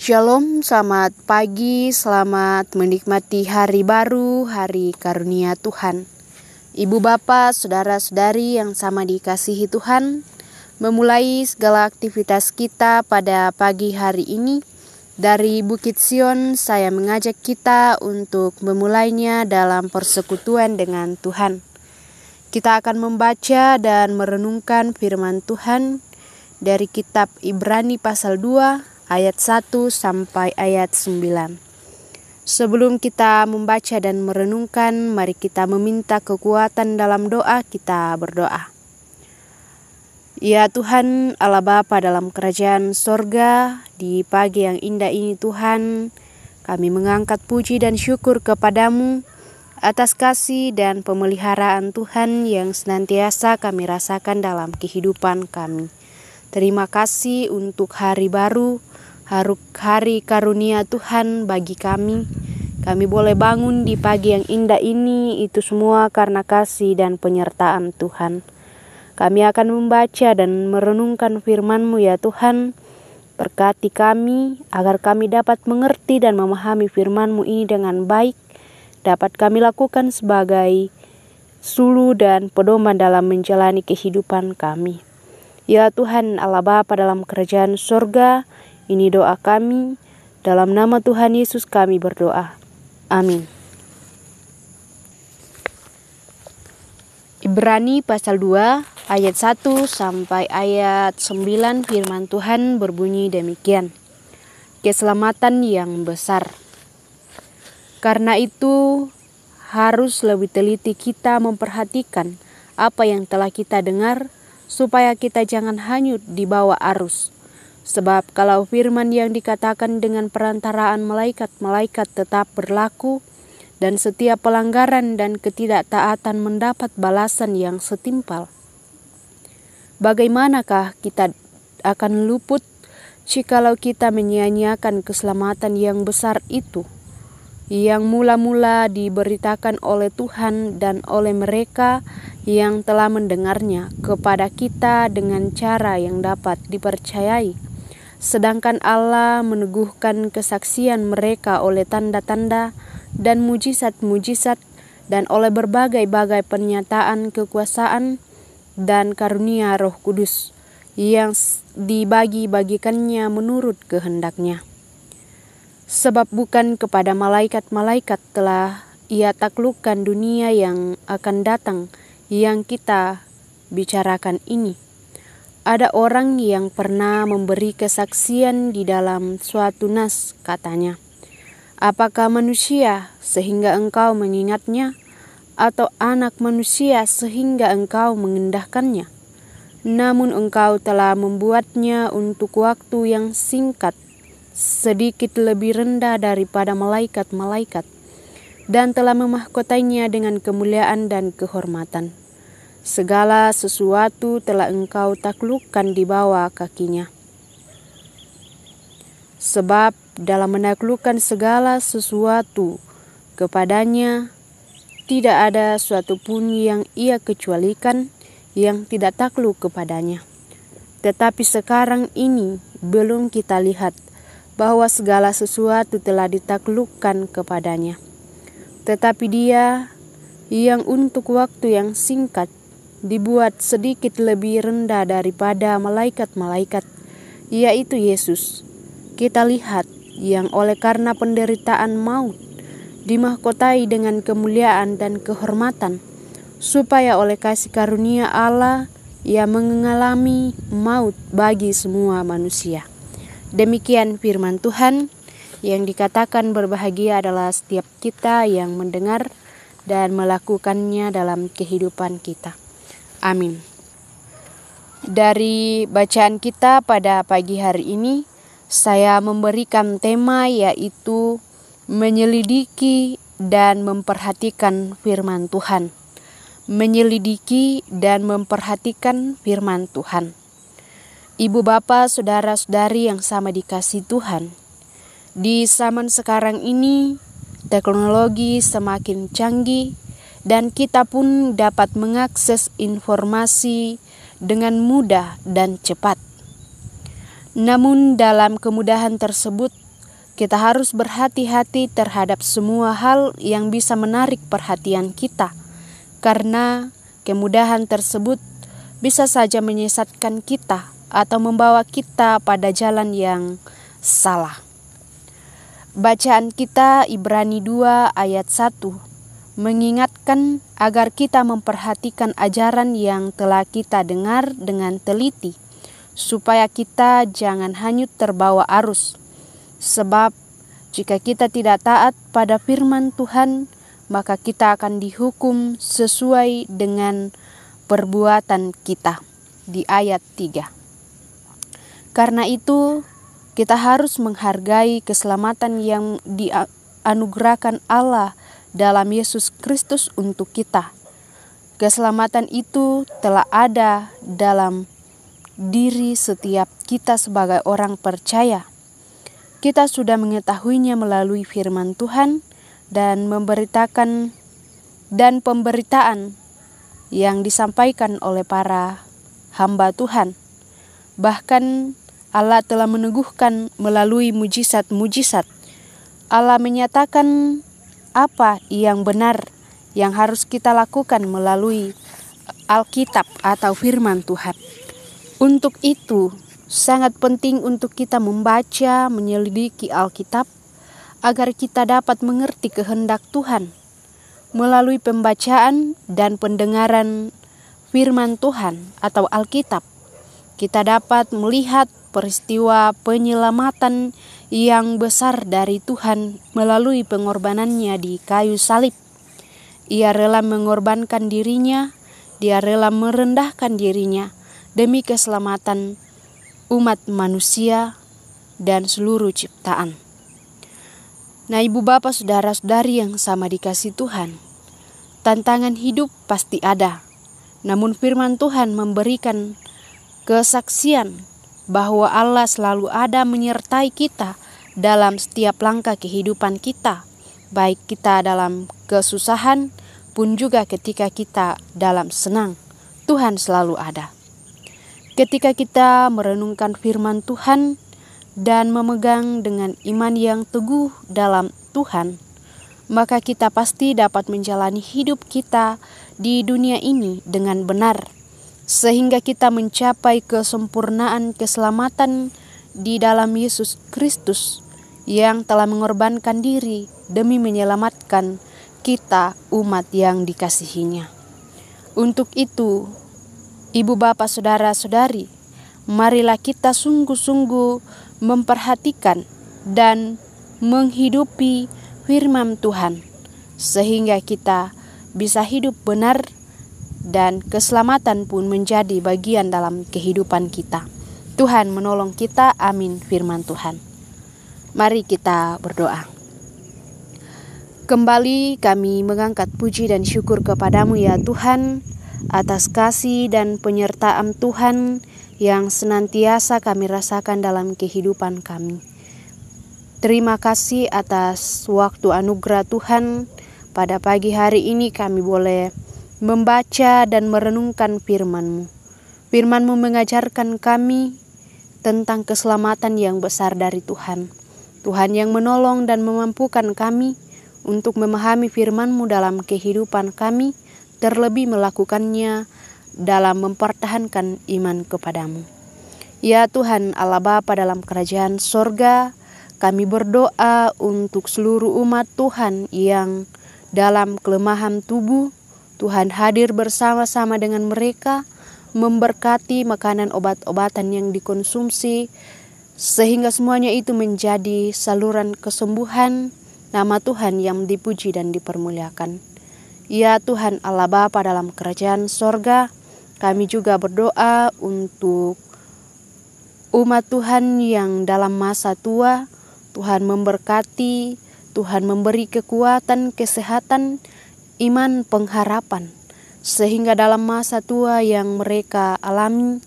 Shalom, selamat pagi, selamat menikmati hari baru, hari karunia Tuhan. Ibu Bapa, saudara-saudari yang sama dikasihi Tuhan, memulai segala aktivitas kita pada pagi hari ini. Dari Bukit Sion, saya mengajak kita untuk memulainya dalam persekutuan dengan Tuhan. Kita akan membaca dan merenungkan firman Tuhan dari kitab Ibrani pasal 2, ayat 1 sampai ayat 9. Sebelum kita membaca dan merenungkan, mari kita meminta kekuatan dalam doa. Kita berdoa. Ya Tuhan, Allah Bapa dalam kerajaan sorga, di pagi yang indah ini Tuhan, kami mengangkat puji dan syukur kepadamu atas kasih dan pemeliharaan Tuhan yang senantiasa kami rasakan dalam kehidupan kami. Terima kasih untuk hari baru, hari karunia Tuhan bagi kami. Kami boleh bangun di pagi yang indah ini, itu semua karena kasih dan penyertaan Tuhan. Kami akan membaca dan merenungkan firman-Mu ya Tuhan. Berkati kami agar kami dapat mengerti dan memahami firman-Mu ini dengan baik. Dapat kami lakukan sebagai suluh dan pedoman dalam menjalani kehidupan kami. Ya Tuhan Allah Bapa dalam kerajaan sorga, ini doa kami, dalam nama Tuhan Yesus kami berdoa. Amin. Ibrani pasal 2 ayat 1 sampai ayat 9 firman Tuhan berbunyi demikian. Keselamatan yang besar. Karena itu harus lebih teliti kita memperhatikan apa yang telah kita dengar, supaya kita jangan hanyut di bawah arus. Sebab kalau firman yang dikatakan dengan perantaraan malaikat-malaikat tetap berlaku, dan setiap pelanggaran dan ketidaktaatan mendapat balasan yang setimpal, bagaimanakah kita akan luput jikalau kita menyia-nyiakan keselamatan yang besar itu, yang mula-mula diberitakan oleh Tuhan dan oleh mereka yang telah mendengarnya kepada kita dengan cara yang dapat dipercayai. Sedangkan Allah meneguhkan kesaksian mereka oleh tanda-tanda dan mujizat-mujizat dan oleh berbagai-bagai pernyataan kekuasaan dan karunia Roh Kudus yang dibagi-bagikannya menurut kehendaknya. Sebab bukan kepada malaikat-malaikat telah Ia taklukkan dunia yang akan datang yang kita bicarakan ini. Ada orang yang pernah memberi kesaksian di dalam suatu nas, katanya, apakah manusia sehingga engkau mengingatnya, atau anak manusia sehingga engkau mengendahkannya? Namun engkau telah membuatnya untuk waktu yang singkat, sedikit lebih rendah daripada malaikat-malaikat, dan telah memahkotainya dengan kemuliaan dan kehormatan. Segala sesuatu telah engkau taklukkan di bawah kakinya. Sebab dalam menaklukkan segala sesuatu kepadanya, tidak ada suatu pun yang Ia kecualikan yang tidak takluk kepadanya. Tetapi sekarang ini belum kita lihat bahwa segala sesuatu telah ditaklukkan kepadanya. Tetapi Dia yang untuk waktu yang singkat dibuat sedikit lebih rendah daripada malaikat-malaikat, yaitu Yesus, kita lihat yang oleh karena penderitaan maut dimahkotai dengan kemuliaan dan kehormatan, supaya oleh kasih karunia Allah Ia mengalami maut bagi semua manusia. Demikian firman Tuhan. Yang dikatakan berbahagia adalah setiap kita yang mendengar dan melakukannya dalam kehidupan kita. Amin. Dari bacaan kita pada pagi hari ini, saya memberikan tema yaitu menyelidiki dan memperhatikan firman Tuhan. Menyelidiki dan memperhatikan firman Tuhan. Ibu Bapa, saudara-saudari yang sama dikasihi Tuhan, di zaman sekarang ini, teknologi semakin canggih dan kita pun dapat mengakses informasi dengan mudah dan cepat. Namun dalam kemudahan tersebut, Kita harus berhati-hati terhadap semua hal yang bisa menarik perhatian kita, karena kemudahan tersebut bisa saja menyesatkan kita atau membawa kita pada jalan yang salah. Bacaan kita Ibrani 2 ayat 1 mengingatkan agar kita memperhatikan ajaran yang telah kita dengar dengan teliti, supaya kita jangan hanyut terbawa arus. Sebab jika kita tidak taat pada firman Tuhan, maka kita akan dihukum sesuai dengan perbuatan kita. Di ayat 3. Karena itu, kita harus menghargai keselamatan yang dianugerahkan Allah dalam Yesus Kristus untuk kita. Keselamatan itu telah ada dalam diri setiap kita sebagai orang percaya. Kita sudah mengetahuinya melalui firman Tuhan dan pemberitaan yang disampaikan oleh para hamba Tuhan. Bahkan Allah telah meneguhkan melalui mujizat-mujizat. Allah menyatakan apa yang benar yang harus kita lakukan melalui Alkitab atau firman Tuhan. Untuk itu, sangat penting untuk kita membaca, menyelidiki Alkitab agar kita dapat mengerti kehendak Tuhan. Melalui pembacaan dan pendengaran firman Tuhan atau Alkitab, kita dapat melihat peristiwa penyelamatan yang besar dari Tuhan melalui pengorbanannya di kayu salib. Ia rela mengorbankan dirinya, dia rela merendahkan dirinya demi keselamatan umat manusia dan seluruh ciptaan. Nah, ibu bapak, saudara-saudari yang sama dikasih Tuhan, tantangan hidup pasti ada. Namun firman Tuhan memberikan kesaksian bahwa Allah selalu ada menyertai kita dalam setiap langkah kehidupan kita, baik kita dalam kesusahan pun juga ketika kita dalam senang. Tuhan selalu ada. Ketika kita merenungkan firman Tuhan dan memegang dengan iman yang teguh dalam Tuhan, maka kita pasti dapat menjalani hidup kita di dunia ini dengan benar, sehingga kita mencapai kesempurnaan keselamatan di dalam Yesus Kristus yang telah mengorbankan diri demi menyelamatkan kita umat yang dikasihinya. Untuk itu, ibu bapak, saudara-saudari, marilah kita sungguh-sungguh memperhatikan dan menghidupi firman Tuhan, sehingga kita bisa hidup benar dan keselamatan pun menjadi bagian dalam kehidupan kita. Tuhan menolong kita, amin firman Tuhan. Mari kita berdoa. Kembali kami mengangkat puji dan syukur kepadamu ya Tuhan, atas kasih dan penyertaan Tuhan yang senantiasa kami rasakan dalam kehidupan kami. Terima kasih atas waktu anugerah Tuhan. Pada pagi hari ini kami boleh membaca dan merenungkan firman-Mu. Firman-Mu mengajarkan kami tentang keselamatan yang besar dari Tuhan. Tuhan yang menolong dan memampukan kami untuk memahami firman-Mu dalam kehidupan kami, terlebih melakukannya dalam mempertahankan iman kepadamu. Ya Tuhan Allah Bapa dalam kerajaan sorga, kami berdoa untuk seluruh umat Tuhan yang dalam kelemahan tubuh. Tuhan hadir bersama-sama dengan mereka, memberkati makanan obat-obatan yang dikonsumsi, sehingga semuanya itu menjadi saluran kesembuhan. Nama Tuhan yang dipuji dan dipermuliakan. Ya Tuhan Allah Bapa dalam kerajaan sorga, kami juga berdoa untuk umat Tuhan yang dalam masa tua. Tuhan memberkati, Tuhan memberi kekuatan, kesehatan, iman, pengharapan, sehingga dalam masa tua yang mereka alami,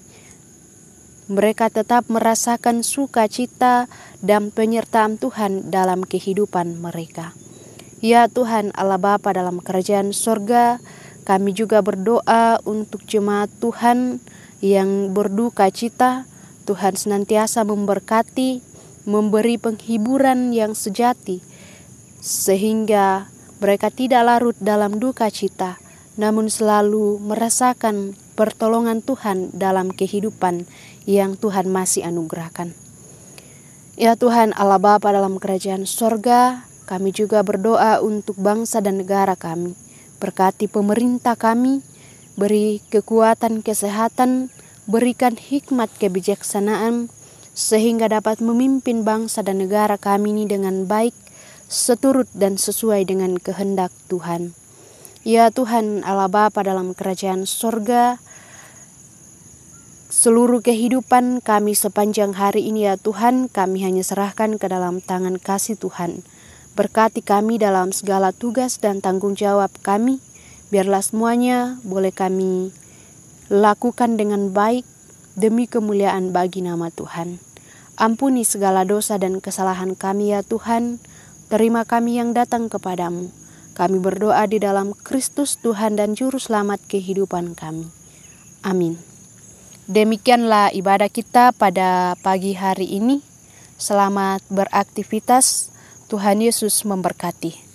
mereka tetap merasakan sukacita dan penyertaan Tuhan dalam kehidupan mereka. Ya Tuhan Allah Bapa dalam kerajaan sorga, kami juga berdoa untuk jemaat Tuhan yang berduka cita. Tuhan senantiasa memberkati, memberi penghiburan yang sejati, sehingga mereka tidak larut dalam duka cita, namun selalu merasakan pertolongan Tuhan dalam kehidupan yang Tuhan masih anugerahkan. Ya Tuhan Allah Bapa dalam kerajaan sorga, kami juga berdoa untuk bangsa dan negara kami. Berkati pemerintah kami, beri kekuatan kesehatan, berikan hikmat kebijaksanaan, sehingga dapat memimpin bangsa dan negara kami ini dengan baik, seturut dan sesuai dengan kehendak Tuhan. Ya Tuhan Allah Bapa dalam kerajaan sorga, seluruh kehidupan kami sepanjang hari ini ya Tuhan, kami hanya serahkan ke dalam tangan kasih Tuhan. Berkati kami dalam segala tugas dan tanggung jawab kami, biarlah semuanya boleh kami lakukan dengan baik demi kemuliaan bagi nama Tuhan. Ampuni segala dosa dan kesalahan kami ya Tuhan, terima kami yang datang kepadamu. Kami berdoa di dalam Kristus Tuhan dan Juru Selamat kehidupan kami. Amin. Demikianlah ibadah kita pada pagi hari ini. Selamat beraktivitas. Tuhan Yesus memberkati.